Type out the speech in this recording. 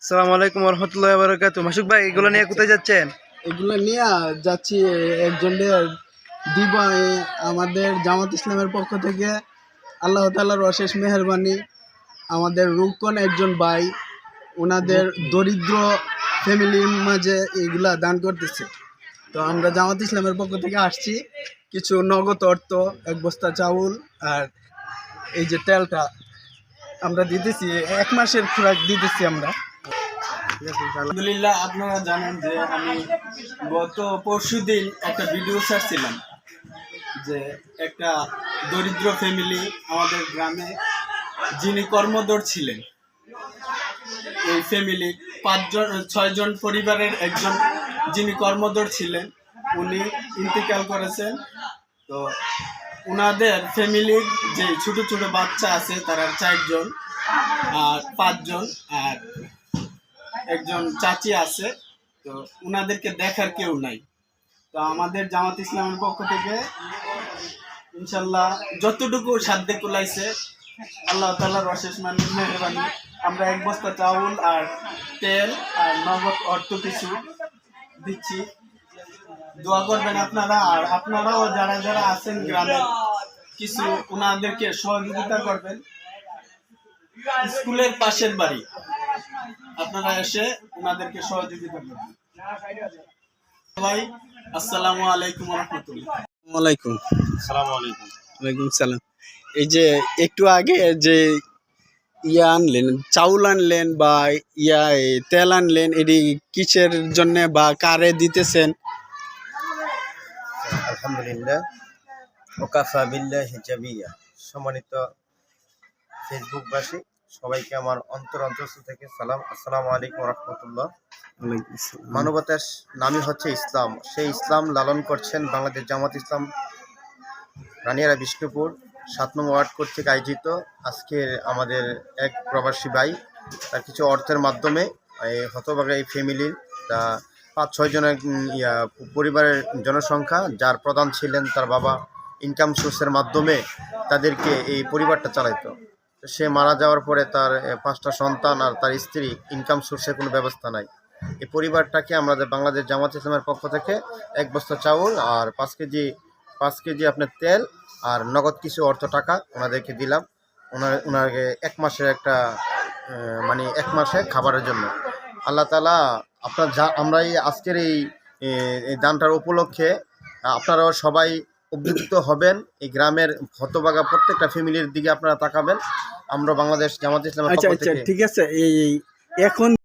আসসালামু আলাইকুম ওয়া রাহমাতুল্লাহি ওয়া বারাকাতুহু। মাসুক ভাই, এগুলো নিয়ে কোথায় যাচ্ছেন? এগুলো নিয়ে যাচ্ছি একজনের দিব আমাদের জামাত ইসলামের পক্ষ থেকে। আল্লাহ তাআলার অশেষ মেহেরবানি, আমাদের রুকন একজন ভাই ওনাদের দরিদ্র ফ্যামিলির মাঝে এইগুলা দান করতেছে। তো আমরা জামাত ইসলামের পক্ষ থেকে আসছি, কিছু নগদ অর্থ, এক বস্তা চাউল আর এই যে তেলটা আমরা দিতেছি, 1 মাসের খোরাক দিতেছি আমরা। আলহামদুলিল্লাহ, আপনারা জানেন যে আমি গত পরশুদিন একটা ভিডিও ছাড়ছিলাম যে একটা দরিদ্র ফ্যামিলি আমাদের গ্রামে, যিনি কর্মদর ছিলেন, এই ফ্যামিলি 6জন পরিবারের একজন যিনি কর্মদর ছিলেন, উনি ইন্তেকাল করেছেন। তো ওনাদের ফ্যামিলির যে ছোট ছোট বাচ্চা আছে তারা 4জন আর 5জন, আর একজন চাচি আছে। তো ওনাদেরকে দেখার কেউ নাই। তো আমাদের জামাত ইসলামের পক্ষ থেকে ইনশাল্লাহ যতটুকু সাধ্যে কুলাইছে, আল্লাহ তাআলার অশেষ মেহেরবানি, আমরা 1 বস্তা চাউল আর তেল আর নগদ অর্থ কিছু দিচ্ছি। দোয়া করবেন আপনারা, আর আপনারাও যারা যারা আছেন গ্রামে কিছু ওনাদেরকে সহযোগিতা করবেন। স্কুলের পাশের বাড়ি, আপনারা এসে ওনাদেরকে সহযোগিতা করবেন। ভাই, আসসালামু আলাইকুম ওয়া রাহমাতুল্লাহ। ওয়ালাইকুম আসসালামু আলাইকুম। ওয়ালাইকুম সালাম। এই যে একটু আগে যে আনলেন, চাউল আনলেন বা তেল আনলেন, এটি কিসের জন্য বা কারে দিতেছেন? আলহামদুলিল্লাহ, ওকাফা বিল্লাহি জামিয়া। সম্মানিত ফেসবুকবাসী সবাইকে আমার অন্তরস্থল থেকে সালাম। আসসালামু আলাইকুম রাহমাতুল্লাহ। মানবতার নামই হচ্ছে ইসলাম। সেই ইসলাম লালন করছেন বাংলাদেশ জামাত ইসলাম রানিয়ারা বিষ্ণুপুর 7 নং ওয়ার্ড কর্তৃক আয়োজিত। আজকের আমাদের এক প্রবাসী ভাই তার কিছু অর্থের মাধ্যমে এই হতভাগা এই ফ্যামিলির 5-6 জনের পরিবারের জনসংখ্যা, যার প্রধান ছিলেন তার বাবা, ইনকাম সোর্সের মাধ্যমে তাদেরকে এই পরিবারটা চালাইতো। সে মারা যাওয়ার পরে তার 5টা সন্তান আর তার স্ত্রী, ইনকাম সোর্সের কোনো ব্যবস্থা নাই। এই পরিবারটাকে আমাদের বাংলাদেশ জামাত ইসলামের পক্ষ থেকে 1 বস্তা চাউল আর 5 কেজি আপনার তেল আর নগদ কিছু অর্থ টাকা ওনাদেরকে দিলাম। ওনাকে 1 মাসের একটা 1 মাসে খাবারের জন্য। আল্লাহ তাআলা আমরা এই আজকের এই দানটার উপলক্ষে আপনারাও সবাই উদ্বুদ্ধ হবেন। এই গ্রামের হতভাগা প্রত্যেকটা ফ্যামিলির দিকে আপনারা তাকাবেন। আমরা বাংলাদেশ জামাত ইসলামের পক্ষ থেকে। ঠিক আছে। এই এখন